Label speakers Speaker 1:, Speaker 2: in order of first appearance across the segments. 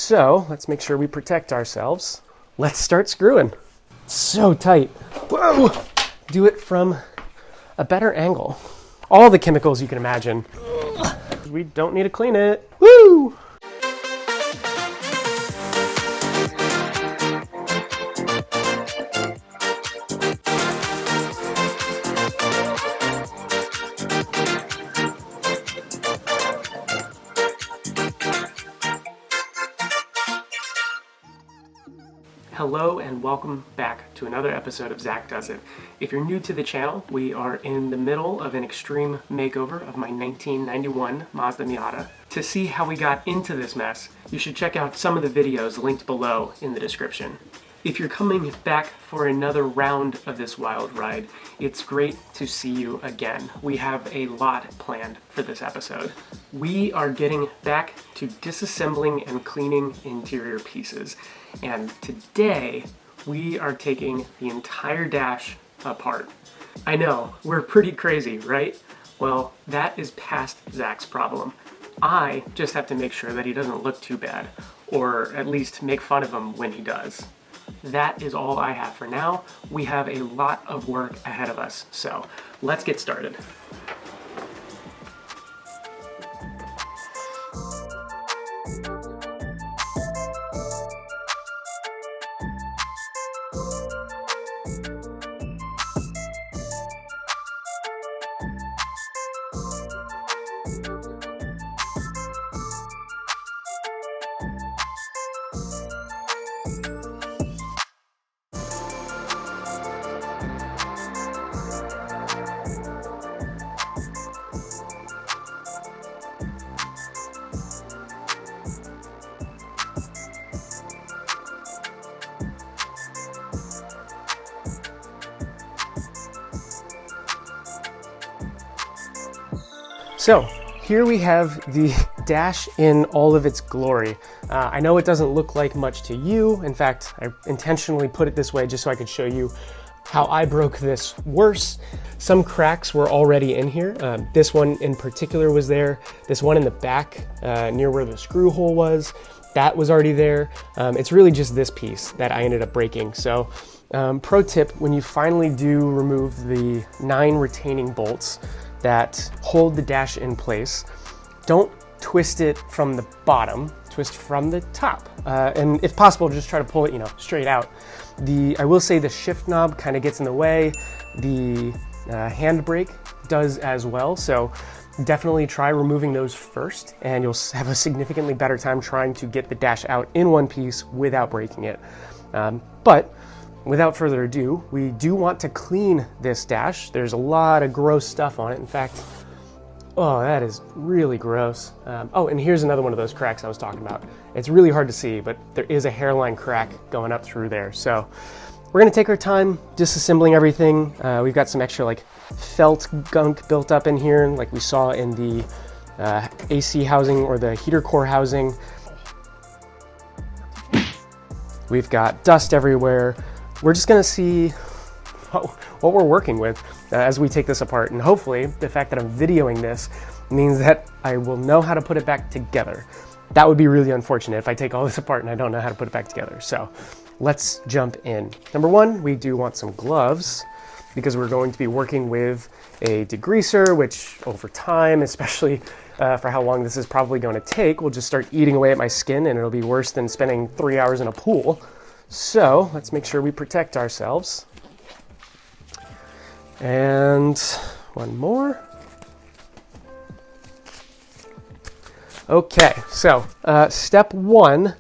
Speaker 1: So let's make sure we protect ourselves. Let's start screwing. So tight. Whoa! Do it from a better angle. All the chemicals you can imagine. We don't need to clean it. Woo! Hello and welcome back to another episode of Zach Does It. If you're new to the channel, we are in the middle of an extreme makeover of my 1991 Mazda Miata. To see how we got into this mess, you should check out some of the videos linked below in the description. If you're coming back for another round of this wild ride, it's great to see you again. We have a lot planned for this episode. We are getting back to disassembling and cleaning interior pieces. And today, we are taking the entire dash apart. I know, we're pretty crazy, right? Well, that is past Zach's problem. I just have to make sure that he doesn't look too bad, or at least make fun of him when he does. That is all I have for now. We have a lot of work ahead of us, so let's get started. So here we have the dash in all of its glory. I know it doesn't look like much to you. In fact, I intentionally put it this way just so I could show you how I broke this worse. Some cracks were already in here. This one in particular was there. This one in the back near where the screw hole was, that was already there. It's really just this piece that I ended up breaking. So pro tip, when you finally do remove the 9 retaining bolts that hold the dash in place, don't twist it from the bottom, twist from the top. And if possible, just try to pull it, straight out. I will say the shift knob kind of gets in the way. The handbrake does as well. So definitely try removing those first, and you'll have a significantly better time trying to get the dash out in one piece without breaking it. But without further ado, we do want to clean this dash. There's a lot of gross stuff on it. In fact, oh, that is really gross. Oh, and here's another one of those cracks I was talking about. It's really hard to see, but there is a hairline crack going up through there. So we're gonna take our time disassembling everything. We've got some extra felt gunk built up in here, like we saw in the AC housing or the heater core housing. We've got dust everywhere. We're just gonna see what we're working with as we take this apart. And hopefully the fact that I'm videoing this means that I will know how to put it back together. That would be really unfortunate if I take all this apart and I don't know how to put it back together. So let's jump in. Number one, we do want some gloves because we're going to be working with a degreaser, which over time, especially for how long this is probably going to take, will just start eating away at my skin, and it'll be worse than spending 3 hours in a pool. So let's make sure we protect ourselves. And one more. Okay, so step one,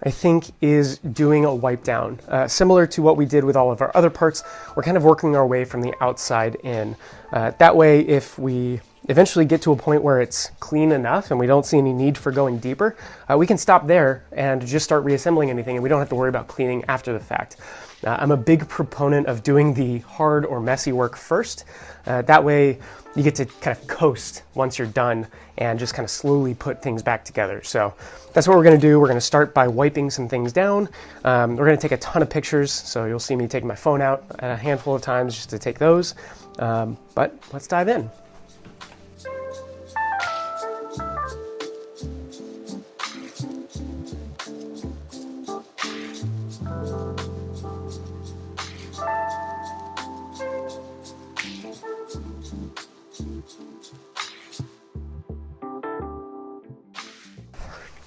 Speaker 1: I think, is doing a wipe down. Similar to what we did with all of our other parts, we're kind of working our way from the outside in. That way, if we eventually get to a point where it's clean enough and we don't see any need for going deeper, we can stop there and just start reassembling anything, and we don't have to worry about cleaning after the fact. I'm a big proponent of doing the hard or messy work first. That way you get to kind of coast once you're done and just kind of slowly put things back together. So that's what we're going to do. We're going to start by wiping some things down. We're going to take a ton of pictures, so you'll see me taking my phone out a handful of times just to take those. But let's dive in.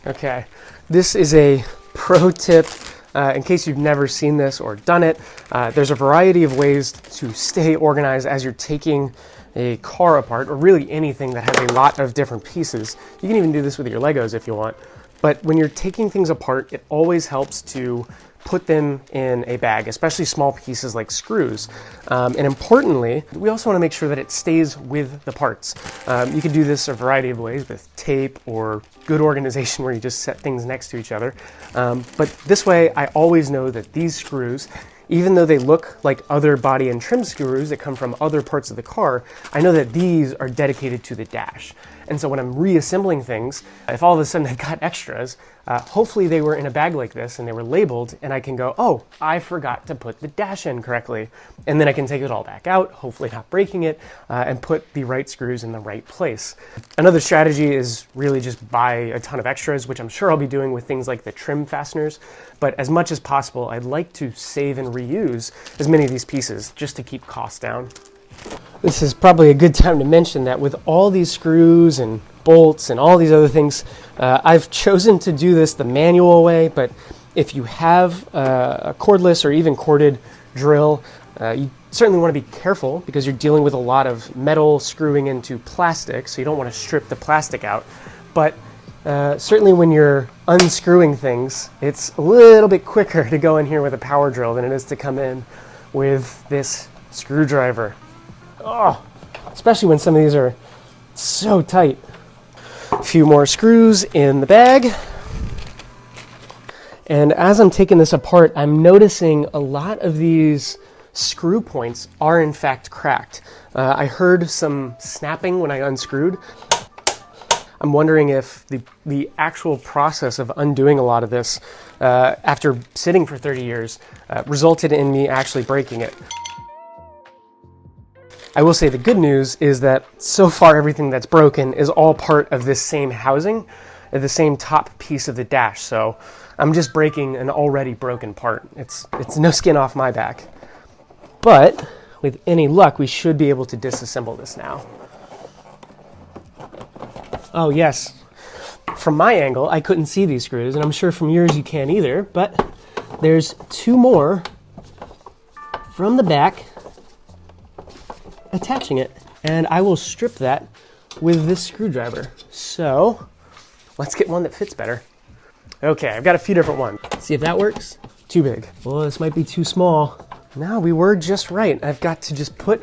Speaker 1: Okay, this is a pro tip in case you've never seen this or done it. There's a variety of ways to stay organized as you're taking a car apart, or really anything that has a lot of different pieces. You can even do this with your Legos if you want. But when you're taking things apart, it always helps to put them in a bag, especially small pieces like screws. And importantly, we also want to make sure that it stays with the parts. You can do this a variety of ways with tape or good organization where you just set things next to each other. But this way, I always know that these screws, even though they look like other body and trim screws that come from other parts of the car, I know that these are dedicated to the dash. And so when I'm reassembling things, if all of a sudden I've got extras, hopefully they were in a bag like this and they were labeled, and I can go, oh, I forgot to put the dash in correctly. And then I can take it all back out, hopefully not breaking it, and put the right screws in the right place. Another strategy is really just buy a ton of extras, which I'm sure I'll be doing with things like the trim fasteners. But as much as possible, I'd like to save and reuse as many of these pieces just to keep costs down. This is probably a good time to mention that with all these screws and bolts and all these other things, I've chosen to do this the manual way, but if you have a cordless or even corded drill, you certainly want to be careful because you're dealing with a lot of metal screwing into plastic, so you don't want to strip the plastic out. But certainly when you're unscrewing things, it's a little bit quicker to go in here with a power drill than it is to come in with this screwdriver. Oh, especially when some of these are so tight. A few more screws in the bag. And as I'm taking this apart, I'm noticing a lot of these screw points are in fact cracked. I heard some snapping when I unscrewed. I'm wondering if the actual process of undoing a lot of this after sitting for 30 years resulted in me actually breaking it. I will say the good news is that so far everything that's broken is all part of this same housing, the same top piece of the dash. So I'm just breaking an already broken part. It's no skin off my back. But with any luck, we should be able to disassemble this now. Oh yes, from my angle, I couldn't see these screws, and I'm sure from yours you can't either, but there's two more from the back attaching it, and I will strip that with this screwdriver. So let's get one that fits better. Okay, I've got a few different ones. Let's see if that works. Too big. Well, this might be too small. No, we were just right. I've got to just put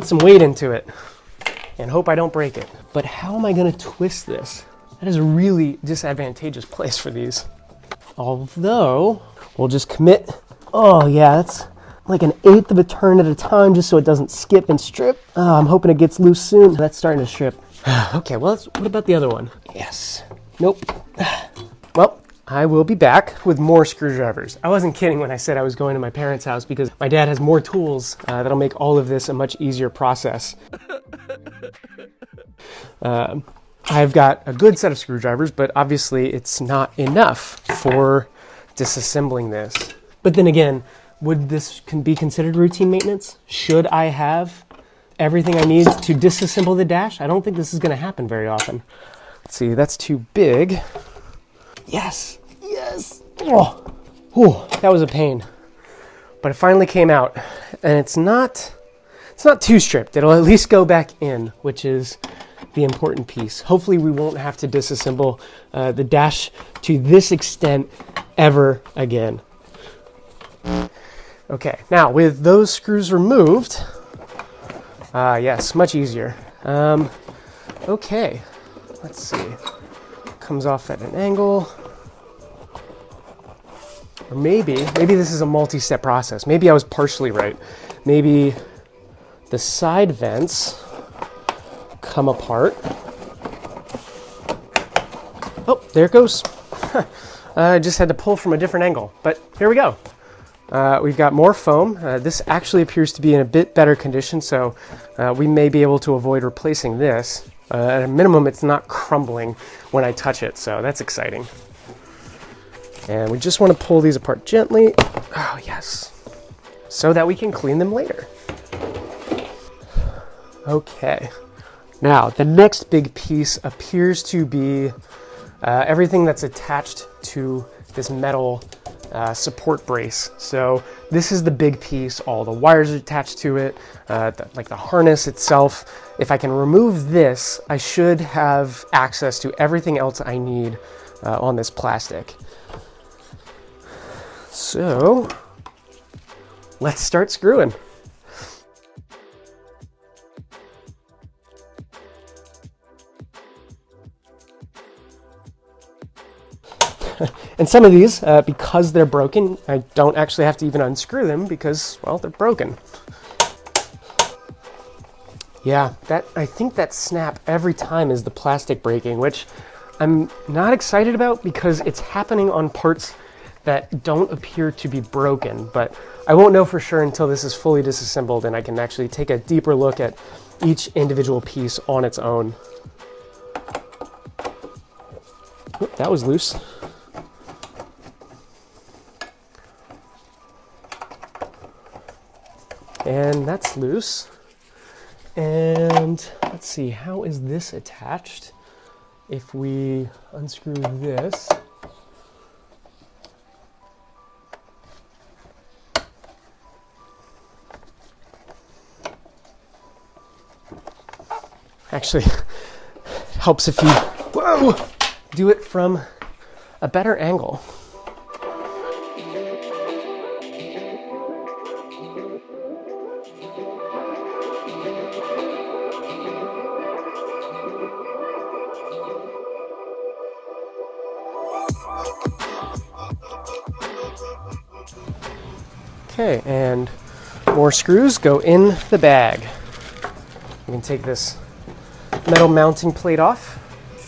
Speaker 1: some weight into it and hope I don't break it. But how am I going to twist this? That is a really disadvantageous place for these. Although, we'll just commit. Oh yeah, that's like 1/8 of a turn at a time just so it doesn't skip and strip. Oh, I'm hoping it gets loose soon. That's starting to strip. Okay, well, what about the other one? Yes. Nope. Well, I will be back with more screwdrivers. I wasn't kidding when I said I was going to my parents' house because my dad has more tools that'll make all of this a much easier process. I've got a good set of screwdrivers, but obviously it's not enough for disassembling this. But then again, would this be considered routine maintenance? Should I have everything I need to disassemble the dash? I don't think this is going to happen very often. Let's see, that's too big. Yes, yes. Oh, whew, that was a pain. But it finally came out, and it's not too stripped. It'll at least go back in, which is the important piece. Hopefully we won't have to disassemble the dash to this extent ever again. Okay, now with those screws removed, yes, much easier. Okay, let's see. Comes off at an angle. Or maybe this is a multi-step process. Maybe I was partially right. Maybe the side vents come apart. Oh, there it goes. I just had to pull from a different angle, but here we go. We've got more foam. This actually appears to be in a bit better condition, so we may be able to avoid replacing this. At a minimum, it's not crumbling when I touch it, so that's exciting. And we just want to pull these apart gently. Oh, yes. So that we can clean them later. Okay. Now, the next big piece appears to be everything that's attached to this metal support brace. So this is the big piece. All the wires are attached to it, like the harness itself. If I can remove this, I should have access to everything else I need on this plastic. So let's start screwing. And some of these, because they're broken, I don't actually have to even unscrew them because, well, they're broken. Yeah, I think that snap every time is the plastic breaking, which I'm not excited about because it's happening on parts that don't appear to be broken, but I won't know for sure until this is fully disassembled and I can actually take a deeper look at each individual piece on its own. Oop, that was loose. And that's loose. And let's see, how is this attached? If we unscrew this, actually helps if you do it from a better angle. Okay, and more screws go in the bag. You can take this metal mounting plate off.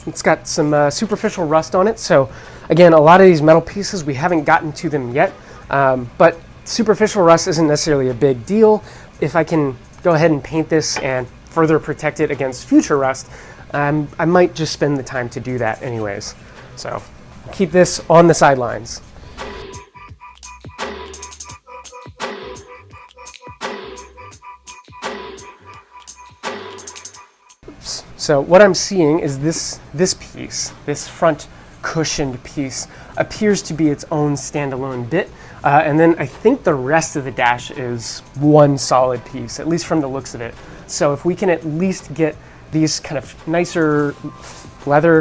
Speaker 1: It's got some superficial rust on it, so again, a lot of these metal pieces, we haven't gotten to them yet, but superficial rust isn't necessarily a big deal. If I can go ahead and paint this and further protect it against future rust, I might just spend the time to do that anyways. So keep this on the sidelines. So what I'm seeing is this piece, this front cushioned piece, appears to be its own standalone bit. And then I think the rest of the dash is one solid piece, at least from the looks of it. So if we can at least get these kind of nicer leather,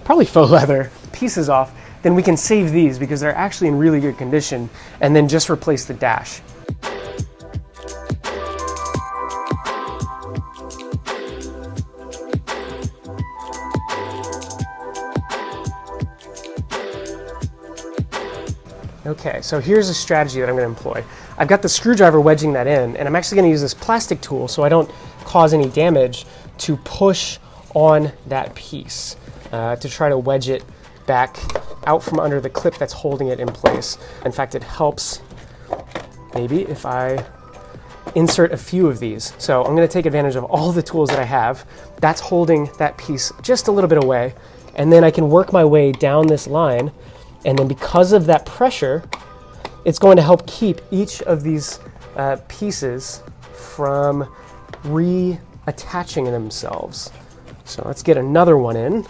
Speaker 1: probably faux leather pieces off, then we can save these because they're actually in really good condition, and then just replace the dash. Okay, so here's a strategy that I'm going to employ. I've got the screwdriver wedging that in, and I'm actually going to use this plastic tool so I don't cause any damage to push on that piece to try to wedge it back out from under the clip that's holding it in place. In fact, it helps maybe if I insert a few of these. So I'm going to take advantage of all the tools that I have. That's holding that piece just a little bit away, and then I can work my way down this line. And then because of that pressure, it's going to help keep each of these pieces from reattaching themselves. So let's get another one in.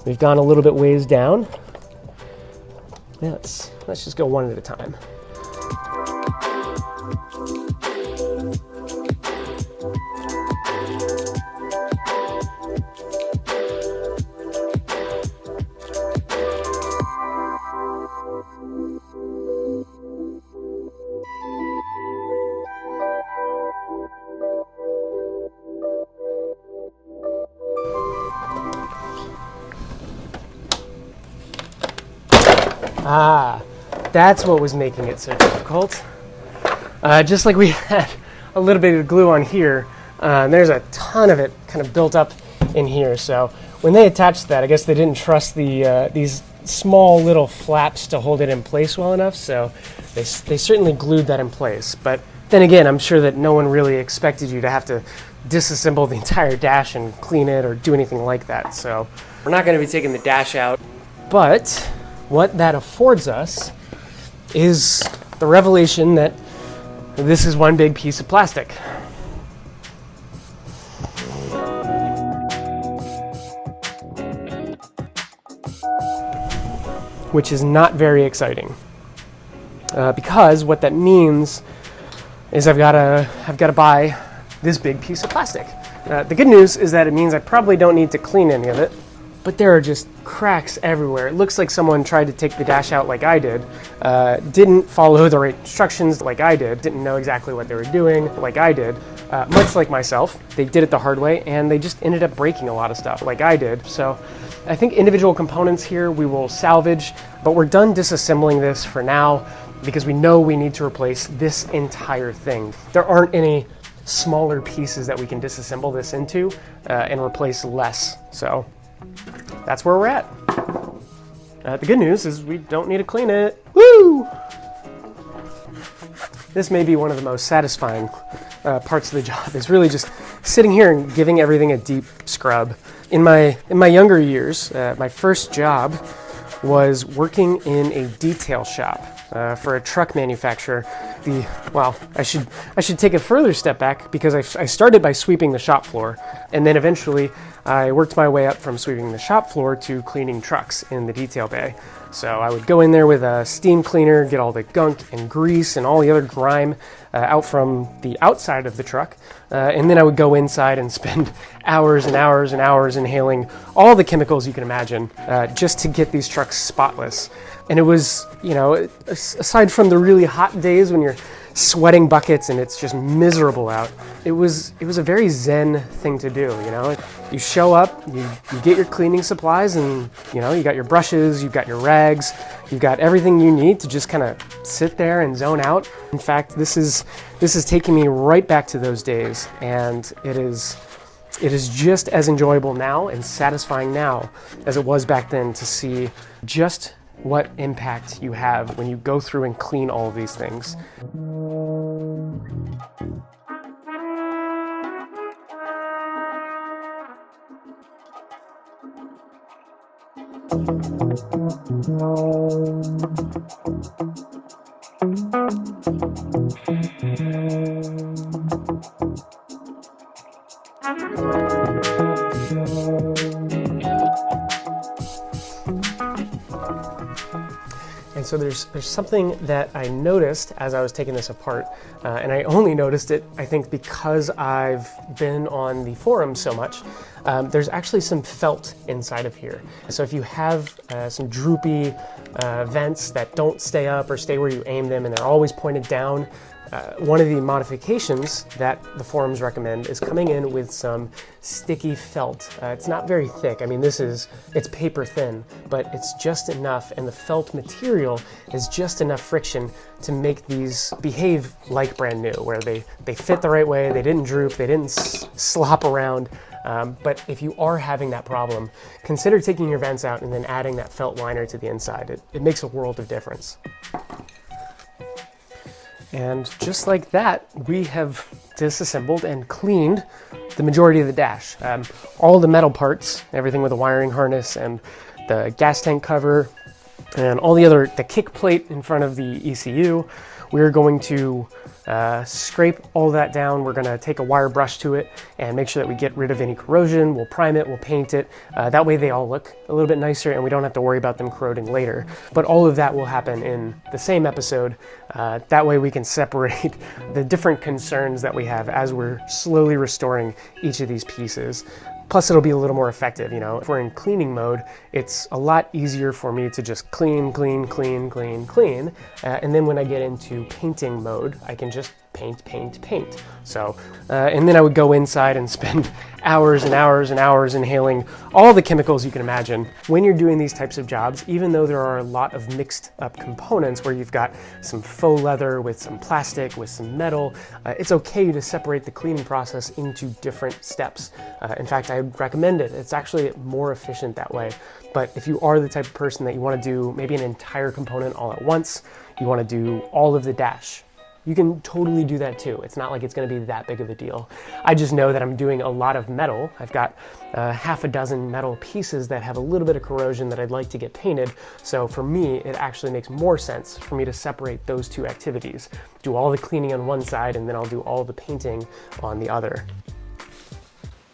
Speaker 1: We've gone a little bit ways down. Let's just go one at a time. Ah, that's what was making it so difficult. Just like we had a little bit of glue on here, there's a ton of it kind of built up in here. So when they attached that, I guess they didn't trust these small little flaps to hold it in place well enough. So they certainly glued that in place. But then again, I'm sure that no one really expected you to have to disassemble the entire dash and clean it or do anything like that. So we're not going to be taking the dash out, but what that affords us is the revelation that this is one big piece of plastic. Which is not very exciting. Because what that means is I've got to buy this big piece of plastic. The good news is that it means I probably don't need to clean any of it, but there are just cracks everywhere. It looks like someone tried to take the dash out like I did, didn't follow the right instructions like I did, didn't know exactly what they were doing like I did. Much like myself, they did it the hard way and they just ended up breaking a lot of stuff like I did. So I think individual components here we will salvage, but we're done disassembling this for now because we know we need to replace this entire thing. There aren't any smaller pieces that we can disassemble this into and replace less. So that's where we're at. The good news is we don't need to clean it. Woo! This may be one of the most satisfying parts of the job, is really just sitting here and giving everything a deep scrub. In my younger years, my first job was working in a detail shop for a truck manufacturer. I should take a further step back because I started by sweeping the shop floor, and then eventually I worked my way up from sweeping the shop floor to cleaning trucks in the detail bay. So I would go in there with a steam cleaner, get all the gunk and grease and all the other grime out from the outside of the truck, and then I would go inside and spend hours and hours and hours inhaling all the chemicals you can imagine just to get these trucks spotless. And it was, aside from the really hot days when you're sweating buckets and it's just miserable out, it was a very zen thing to do. You show up, you get your cleaning supplies, and you got your brushes, you've got your rags, you've got everything you need to just kind of sit there and zone out. In fact, this is taking me right back to those days, and it is just as enjoyable now and satisfying now as it was back then to see just what impact you have when you go through and clean all of these things. And so there's something that I noticed as I was taking this apart, and I only noticed it, I think, because I've been on the forum so much. There's actually some felt inside of here. So if you have some droopy vents that don't stay up or stay where you aim them and they're always pointed down, one of the modifications that the forums recommend is coming in with some sticky felt. It's not very thick. I mean, it's paper thin, but it's just enough, and the felt material is just enough friction to make these behave like brand new, where they fit the right way, they didn't droop, they didn't slop around. But if you are having that problem, consider taking your vents out and then adding that felt liner to the inside. It makes a world of difference. And just like that, we have disassembled and cleaned the majority of the dash. All the metal parts, everything with the wiring harness and the gas tank cover and all the kick plate in front of the ECU, we're going to scrape all that down. We're going to take a wire brush to it and make sure that we get rid of any corrosion. We'll prime it, we'll paint it. That way they all look a little bit nicer and we don't have to worry about them corroding later. But all of that will happen in the same episode. That way we can separate the different concerns that we have as we're slowly restoring each of these pieces. Plus, it'll be a little more effective. If we're in cleaning mode, it's a lot easier for me to just clean. And then when I get into painting mode, I can just paint. So, and then I would go inside and spend hours and hours and hours inhaling all the chemicals you can imagine. When you're doing these types of jobs, even though there are a lot of mixed up components where you've got some faux leather with some plastic, with some metal, it's okay to separate the cleaning process into different steps. In fact, I would recommend it. It's actually more efficient that way. But if you are the type of person that you want to do maybe an entire component all at once, you want to do all of the dash, you can totally do that too. It's not like it's going to be that big of a deal. I just know that I'm doing a lot of metal. I've got half a dozen metal pieces that have a little bit of corrosion that I'd like to get painted. So for me, it actually makes more sense for me to separate those two activities. Do all the cleaning on one side, and then I'll do all the painting on the other.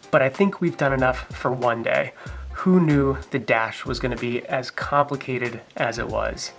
Speaker 1: But I think we've done enough for one day. Who knew the dash was going to be as complicated as it was?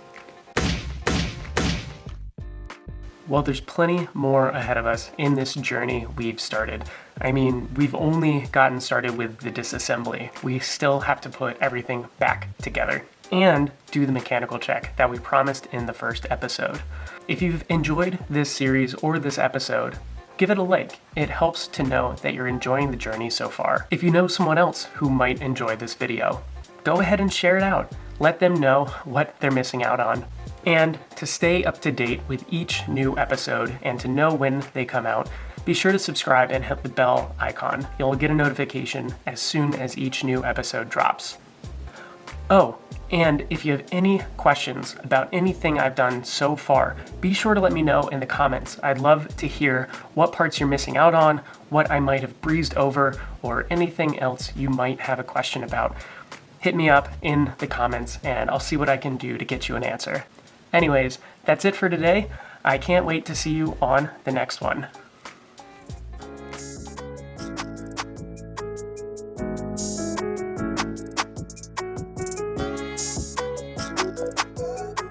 Speaker 1: Well, there's plenty more ahead of us in this journey we've started. I mean, we've only gotten started with the disassembly. We still have to put everything back together and do the mechanical check that we promised in the first episode. If you've enjoyed this series or this episode, give it a like. It helps to know that you're enjoying the journey so far. If you know someone else who might enjoy this video, go ahead and share it out. Let them know what they're missing out on. And to stay up to date with each new episode and to know when they come out, be sure to subscribe and hit the bell icon. You'll get a notification as soon as each new episode drops. Oh, and if you have any questions about anything I've done so far, be sure to let me know in the comments. I'd love to hear what parts you're missing out on, what I might have breezed over, or anything else you might have a question about. Hit me up in the comments and I'll see what I can do to get you an answer. Anyways, that's it for today. I can't wait to see you on the next one.